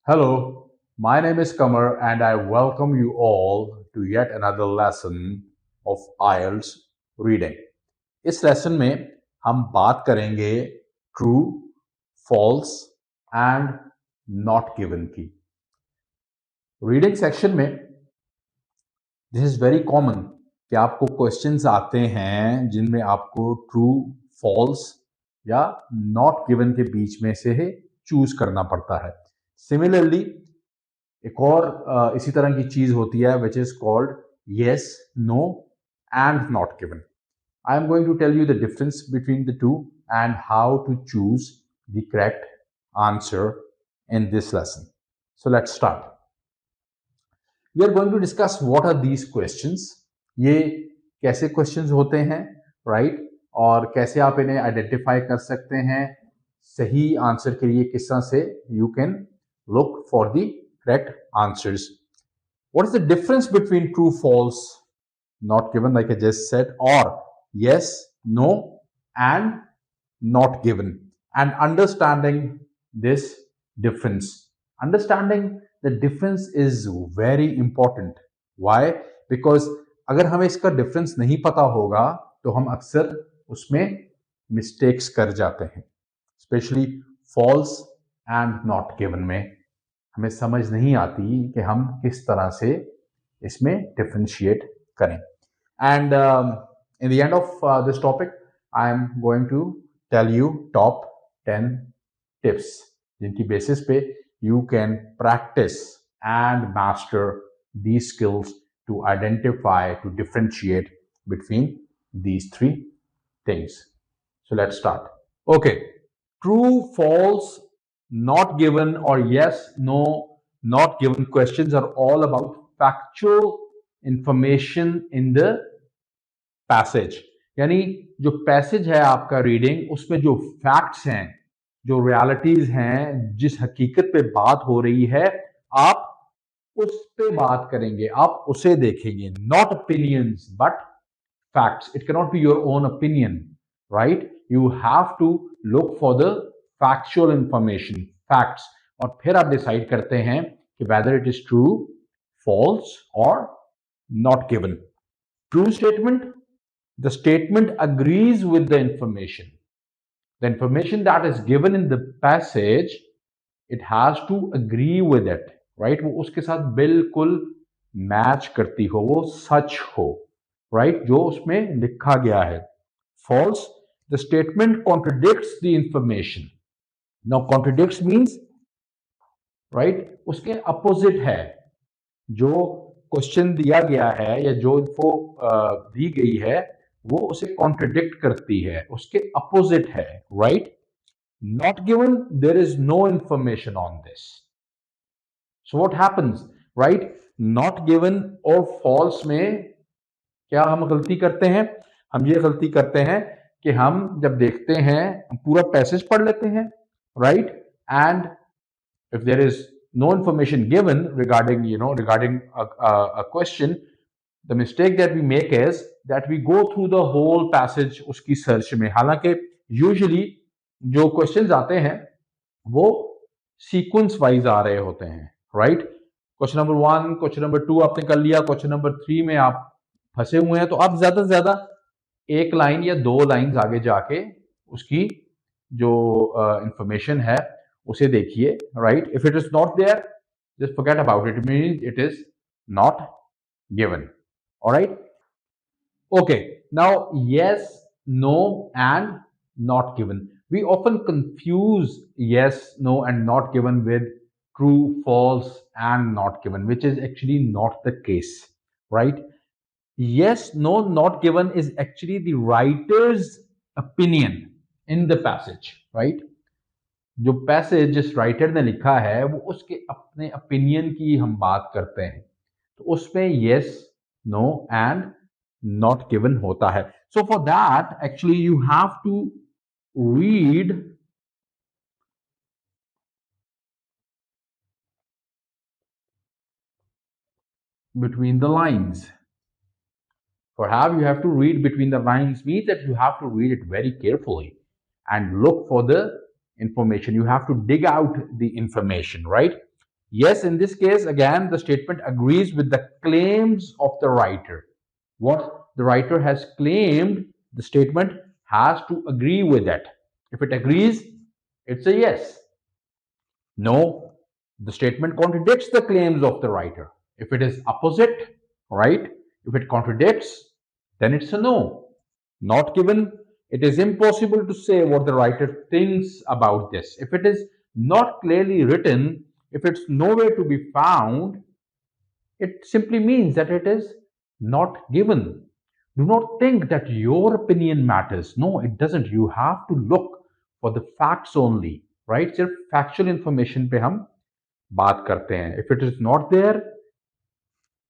Hello, my name is Qamar and I welcome you all to yet another lesson of IELTS reading. इस lesson में हम बात करेंगे true, false and not given की. Reading section में this is very common कि आपको questions आते हैं जिनमें आपको ट्रू, फॉल्स या नॉट गिवन के बीच में से चूज करना पड़ता है. सिमिलरली एक और इसी तरह की चीज होती है which is called yes, no and not given. I am going to tell you the difference between the two and how to choose the correct answer in this lesson. So let's start. We are going to discuss what are these questions. ये कैसे questions होते हैं, right? और कैसे आप इन्हें identify कर सकते हैं सही आंसर के लिए किस तरह से you can look for the correct answers. What is the difference between true, false, not given, like I just said, or yes, no, and not given? And understanding this difference. Understanding the difference is very important. Why? Because अगर हमें इसका difference नहीं पता होगा तो हम अक्सर उसमें mistakes कर जाते हैं. Especially false and not given में हमें समझ नहीं आती कि हम किस तरह से इसमें डिफरेंशिएट करें. And in the end of this topic I am going to tell you top 10 tips जिनकी बेसिस पे you can practise and master these skills to identify, to differentiate between these three things. So let's start. Okay, true, false, not given or yes, no, not given questions are all about factual information in the passage. यानी जो passage है आपका reading उसमें जो facts हैं, जो realities हैं, जिस हकीकत पे बात हो रही है आप उस पे बात करेंगे, आप उसे देखेंगे. Not opinions but facts. It can not be your own opinion, right? You have to look for the factual information, facts, और फिर आप डिसाइड करते हैं कि whether it is true, false और not given. True statement, the statement agrees with the information. The information that is given in the passage, it has to agree with it, right? वो उसके साथ बिल्कुल match करती हो, वो सच हो, right? जो उसमें लिखा गया है. False, the statement contradicts the information. Now contradicts means, right, उसके अपोजिट है. जो क्वेश्चन दिया गया है या जो इन्फो दी गई है वो उसे कॉन्ट्रडिक्ट करती है, उसके अपोजिट है, right? Not given, there is no information on this. So what happens, right? Not given और फॉल्स में क्या हम गलती करते हैं? हम ये गलती करते हैं कि हम जब देखते हैं हम पूरा पैसेज पढ़ लेते हैं, right? And if there is no information given regarding a question, the mistake that we make is that we go through the whole passage उसकी सर्च में. हालांकि यूजुअली जो क्वेश्चंस आते हैं वो सीक्वेंस वाइज आ रहे होते हैं, right? Question number 1, question number 2 आपने कर लिया, क्वेश्चन नंबर 3 में आप फंसे हुए हैं तो आप ज्यादा से ज्यादा एक लाइन या दो लाइन आगे जाके उसकी जो इंफॉर्मेशन है उसे देखिए, right? If it is not there, just forget about it, means it is not given. Alright? Okay, now yes, no and not given. We often confuse yes, no and not given with true, false and not given, which is actually not the case, right? Yes, no, not given is actually the writer's opinion in the passage, right? जो passage जिस writer ने लिखा है वो उसके अपने opinion की हम बात करते हैं, तो उसमें yes, no and not given होता है. So for that actually you have to read between the lines. You have to read between the lines means that you have to read it very carefully and look for the information. You have to dig out the information, right? Yes, in this case, again, the statement agrees with the claims of the writer. What the writer has claimed, the statement has to agree with it. If it agrees, it's a yes. No, the statement contradicts the claims of the writer. If it is opposite, right? If it contradicts, then it's a no. Not given, it is impossible to say what the writer thinks about this. If it is not clearly written, if it's nowhere to be found, it simply means that it is not given. Do not think that your opinion matters. No, it doesn't. You have to look for the facts only, right? सिर्फ factual information पे हम बात करते हैं. If it is not there,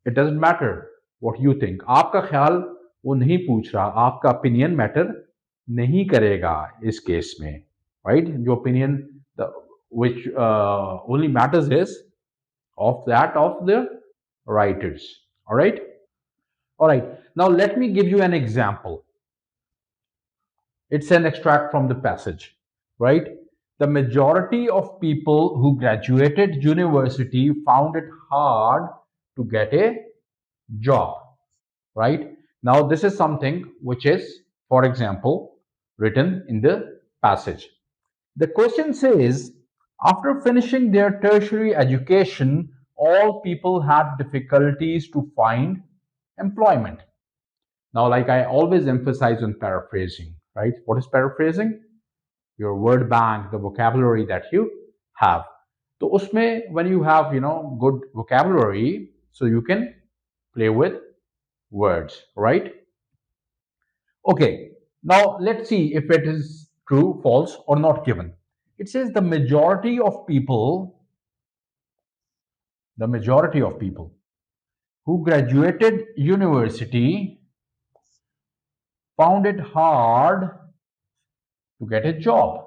it doesn't matter what you think. आपका ख्याल वो नहीं पूछ रहा. आपका opinion matter नहीं करेगा इस केस में, right? जो opinion which only matters is of that of the writers. All right. All right. Now let me give you an example. It's an extract from the passage, right? The majority of people who graduated university found it hard to get a job, right? Now this is something which is, for example, written in the passage. The question says, after finishing their tertiary education, all people had difficulties to find employment. Now, like I always emphasize on paraphrasing, right? What is paraphrasing? Your word bank, the vocabulary that you have. So, usme, when you have, good vocabulary, so you can play with words, right? Okay, now let's see if it is true, false, or not given. It says the majority of people who graduated university found it hard to get a job.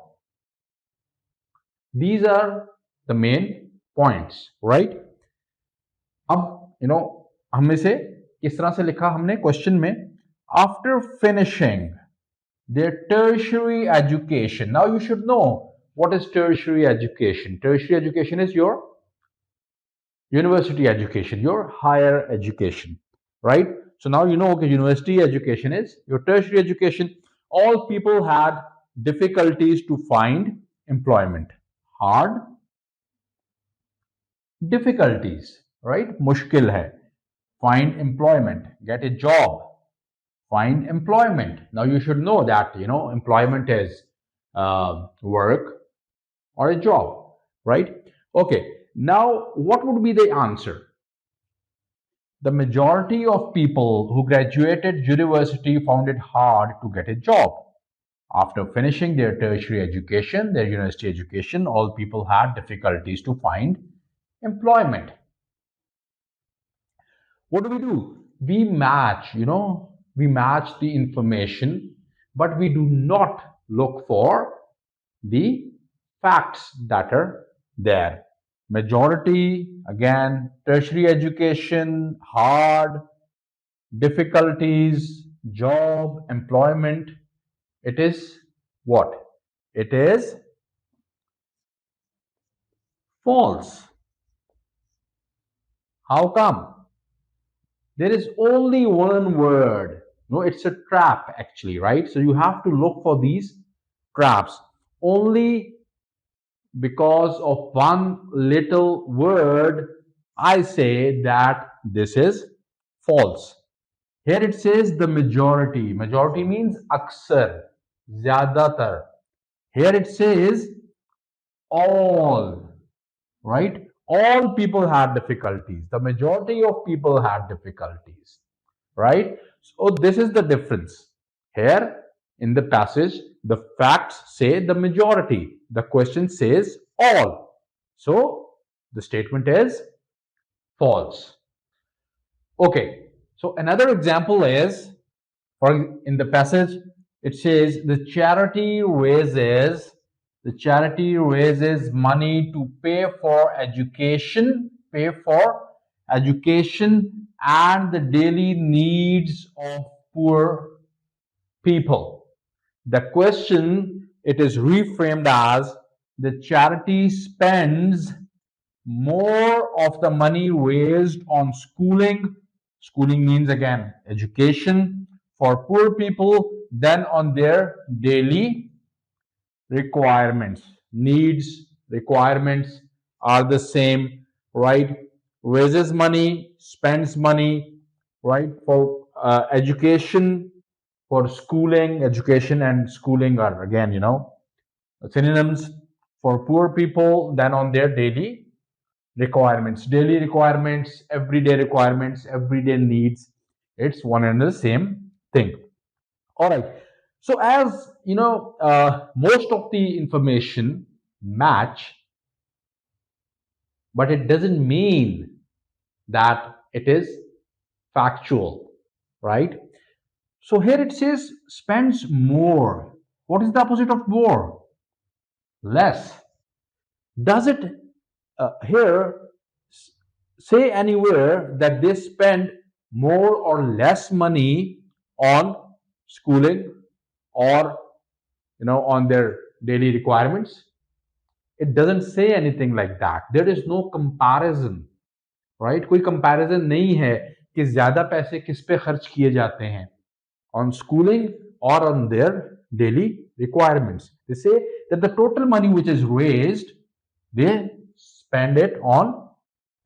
These are the main points, right? अब हम में से किस तरह से लिखा हमने question में, after finishing their tertiary education. Now you should know what is tertiary education. Tertiary education is your university education, your higher education, right? So now you know, okay, university education is your tertiary education. All people had difficulties to find employment. Hard, difficulties, right? Mushkil hai. Find employment, get a job, find employment. Now you should know that, employment is work or a job, right? Okay, now what would be the answer? The majority of people who graduated university found it hard to get a job. After finishing their tertiary education, their university education, all people had difficulties to find employment. What do? We match, we match the information, but we do not look for the facts that are there. Majority, again, tertiary education, hard, difficulties, job, employment. It is what? It is false. How come? There is only one word. No, it's a trap actually, right? So you have to look for these traps. Only because of one little word, I say that this is false. Here it says the majority. Majority means aksar, zyadatar. Here it says all, right? All people had difficulties. The majority of people had difficulties, right? So this is the difference. Here in the passage, the facts say the majority. The question says all. So the statement is false. Okay. So another example is, for in the passage, it says the charity raises money to pay for education and the daily needs of poor people. The question, it is reframed as the charity spends more of the money raised on schooling, schooling means again education, for poor people than on their daily requirements. Needs, requirements are the same, right? Raises money, spends money, right? For education, for schooling, education and schooling are again, synonyms for poor people than on their daily requirements. Daily requirements, everyday needs. It's one and the same thing. All right. So as you know, most of the information match, but it doesn't mean that it is factual, right? So here it says spends more. What is the opposite of more? Less. Does it here say anywhere that they spend more or less money on schooling or on their daily requirements? It doesn't say anything like that. There is no comparison, right? कोई comparison नहीं है कि ज्यादा पैसे किस पे खर्च किए जाते हैं, on schooling or on their daily requirements. They say that the total money which is raised, they spend it on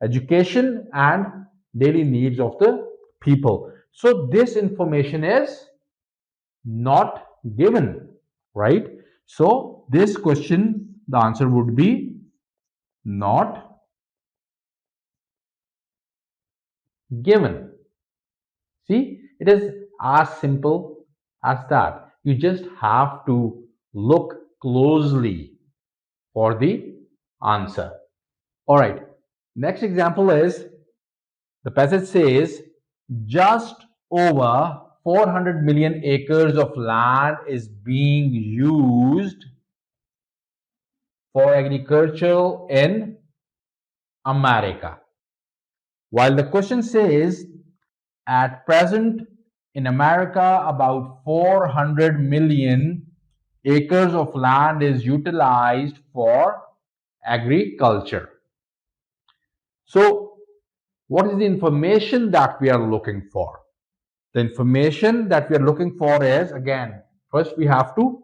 education and daily needs of the people. So this information is not given, right? So this question, the answer would be not given. See, it is as simple as that. You just have to look closely for the answer. All right. Next example is the passage says just over 400 million acres of land is being used for agriculture in America. While the question says at present in America about 400 million acres of land is utilized for agriculture. So what is the information that we are looking for? The information that we are looking for is, again, first we have to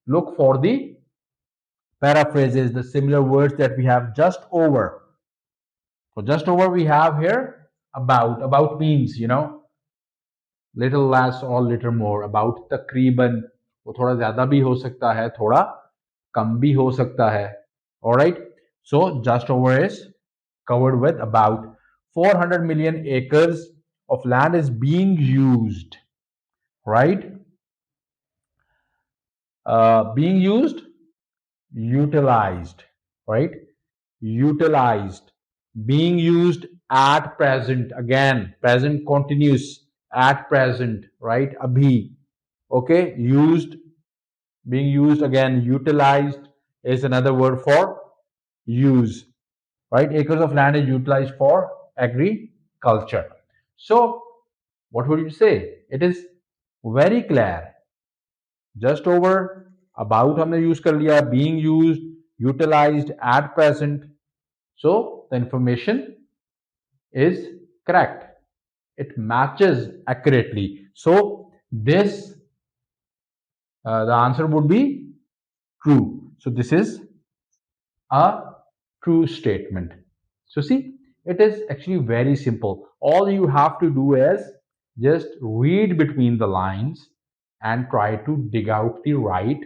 look for the paraphrases, the similar words that we have just over. So just over we have here about. About means, little less or little more. About तकरीबन, वो थोड़ा ज़्यादा भी हो सकता है, थोड़ा कम भी हो सकता है. All right. So just over is covered with about. 400 million acres of land is being used, right? Being used, utilized, right? Utilized, being used at present. Again, present continuous, at present, right? Abhi. Okay, used, being used, again utilized is another word for use, right? Acres of land is utilized for agriculture. So what would you say? It is very clear. Just over, about हमने use कर लिया, being used, utilized, at present. So the information is correct. It matches accurately. So this the answer would be true. So this is a true statement. So see, it is actually very simple. All you have to do is just read between the lines and try to dig out the right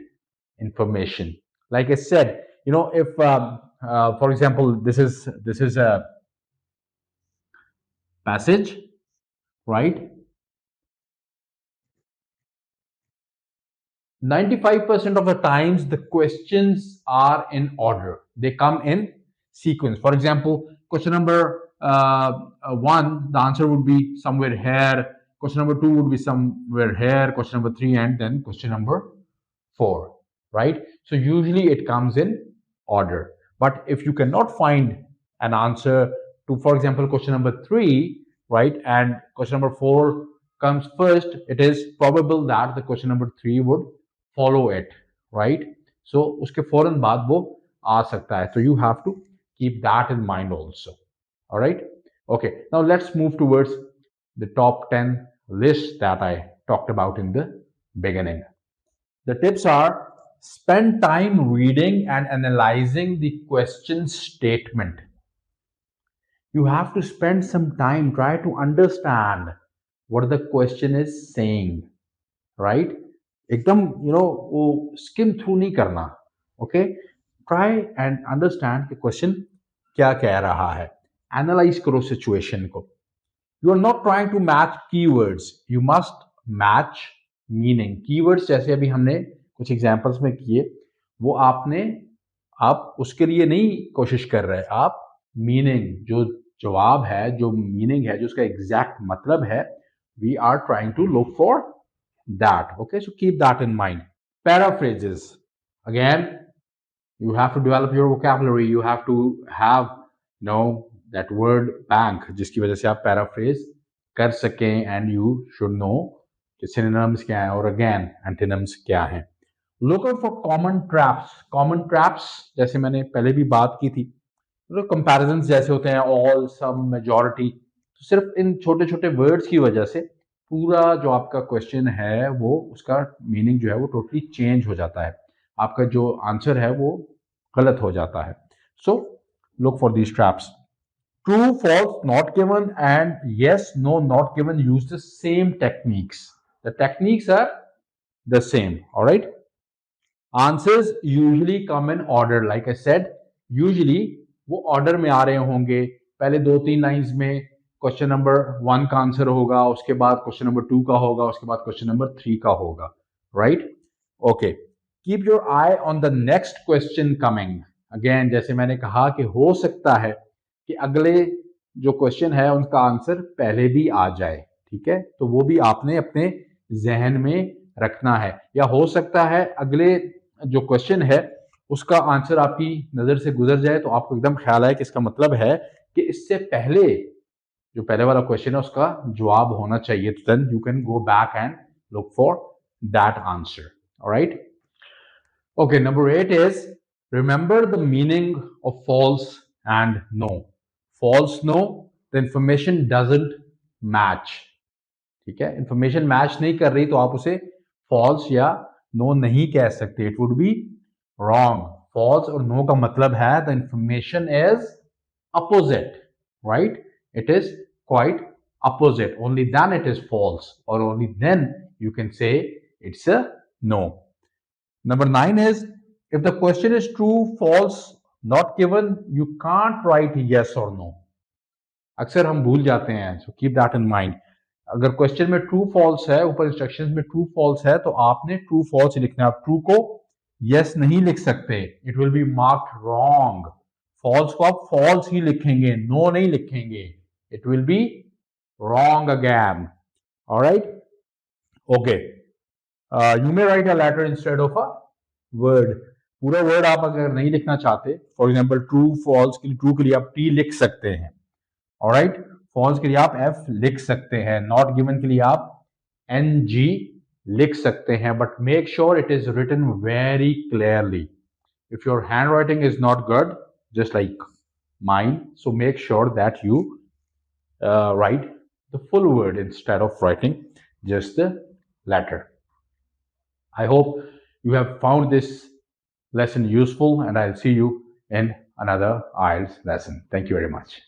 information. Like I said, if for example this is a passage, right? 95% of the times the questions are in order. They come in sequence. For example, question number 1, the answer would be somewhere here. Question number 2 would be somewhere here. Question number 3, and then question number 4, right? So usually it comes in order. But if you cannot find an answer to, for example, question number 3, right, and question number 4 comes first, it is probable that the question number 3 would follow it, right? So uske फौरन बाद वो आ सकता है. So you have to Keep that in mind also. All right. Okay. Now let's move towards the top 10 list that I talked about in the beginning. The tips are: spend time reading and analyzing the question statement. You have to spend some time, try to understand what the question is saying, right? एकदम वो skim through नहीं करना. Okay, try and understand कि question क्या कह रहा है. Analyze करो situation को. You are not trying to match keywords, you must match meaning. Keywords जैसे अभी हमने कुछ examples में किए, वो आप उसके लिए नहीं कोशिश कर रहे, आप मीनिंग, जो जवाब है, जो मीनिंग है, जो उसका एग्जैक्ट मतलब है, we are trying to look for that. Okay, so keep that in mind. Paraphrases, again you have to develop your vocabulary, you have to have that word bank जिसकी वजह से आप paraphrase कर सकें, and you should know कि synonyms क्या है और again antonyms क्या है. Look out for common traps. Common traps जैसे मैंने पहले भी बात की थी, कंपैरिजन जैसे होते हैं, ऑल, सम, मेजॉरिटी. तो सिर्फ इन छोटे छोटे वर्ड्स की वजह से पूरा जो आपका क्वेश्चन है वो उसका मीनिंग जो है वो टोटली चेंज हो जाता है, आपका जो आंसर है वो गलत हो जाता है. So look for these traps. True, false, not given and yes, no, not given use the same techniques. The techniques are the same. Alright. Answers usually come in order. Like I said, usually वो order में आ रहे होंगे. पहले 2-3 lines में question number 1 का answer होगा, उसके बाद क्वेश्चन नंबर 2 का होगा, उसके बाद क्वेश्चन नंबर 3 का होगा. Right. Okay, keep your I on the next question coming. Again जैसे मैंने कहा कि हो सकता है कि अगले जो क्वेश्चन है उनका आंसर पहले भी आ जाए. ठीक है, तो वो भी आपने अपने जहन में रखना है. या हो सकता है अगले जो क्वेश्चन है उसका आंसर आपकी नजर से गुजर जाए, तो आपको एकदम ख्याल आए कि इसका मतलब है कि इससे पहले जो पहले वाला क्वेश्चन है उसका जवाब होना चाहिए. तो then you can go back and look for that answer. Alright. Okay, number 8 is remember the meaning of false and no. False, no, the information doesn't match. ठीक है, इंफॉर्मेशन मैच नहीं कर रही तो आप उसे फॉल्स या नो नहीं कह सकते. It would be wrong. False और नो का मतलब है the information is opposite. Right, it is quite opposite. Only then it is false, और only then you can say it's a no. Number 9 is, if the question is true, false, not given, you can't write yes or no. अक्सर हम भूल जाते हैं, so keep that in mind. अगर question में true false है, ऊपर instructions में ट्रू फॉल्स है, तो आपने ट्रू फॉल्स लिखना है. आप ट्रू को यस नहीं लिख सकते, it will be marked wrong. False को आप फॉल्स ही लिखेंगे, नो नहीं लिखेंगे, it will be wrong again. Alright. Okay, you may write a letter instead of a word. पूरा वर्ड आप अगर नहीं लिखना चाहते, फॉर एग्जाम्पल ट्रू फॉल्स के लिए, ट्रू के लिए आप टी लिख सकते हैं. ऑलराइट. फॉल्स के लिए आप एफ लिख सकते हैं. नॉट गिवन के लिए आप एन जी लिख सकते हैं. But make sure it is written very clearly. If your hand writing is not good, just like mine, so make sure that you write the full word instead of writing just the letter. I hope you have found this lesson useful, and I'll see you in another IELTS lesson. Thank you very much.